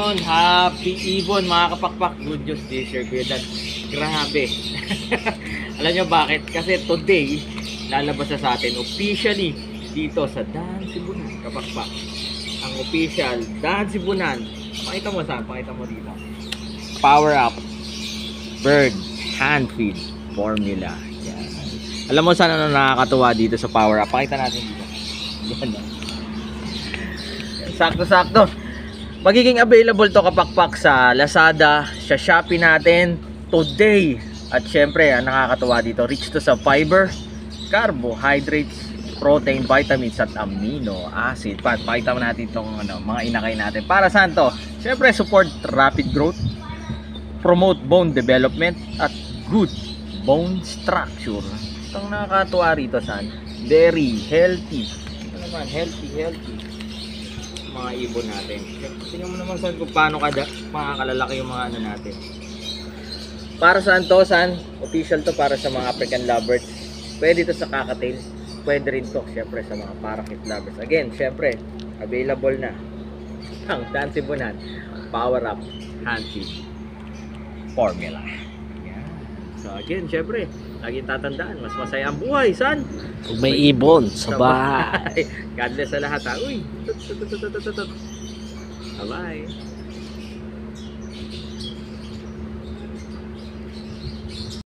afternoon, happy Ibon mga kapakpak. Good news this year, Kuya Dan. Grabe. Alam nyo bakit? Kasi today, lalabas na sa atin officially dito sa Dan Sibunan, kapakpak. Ang official Dan Sibunan. Pakita mo saan? Pakita mo dito. Power Up Bird Hand Feed Formula. Yan. Alam mo saan ano nakakatuwa dito sa Power Up? Pakita natin dito. Yan. Sakto-sakto. Magiging available to kapakpak sa Lazada, sa Shopee natin today. At syempre, ang nakakatuwa dito, rich to sa fiber, carbohydrates, protein, vitamins at amino acid. Pakita mo natin itong mga inakay natin. Para saan to? Syempre, support rapid growth, promote bone development at good bone structure. Itong nakakatuwa rito saan? Very healthy. Ito naman, healthy mga ibon natin. Tingnan mo naman saan kung paano makakalalaki yung mga ano natin. Para saan to? Saan? Official to para sa mga African lovers. Pwede to sa cocktail. Pwede rin to syempre sa mga parakeet lovers. Again, syempre, available na ang Dan Sibunan Power Up Hand Feed Formula. Yan. So again, syempre, laging tatandaan, mas masaya ang buhay. Saan? Kung may ibon sa bahay. God bless sa lahat ha. Uy! Bye-bye.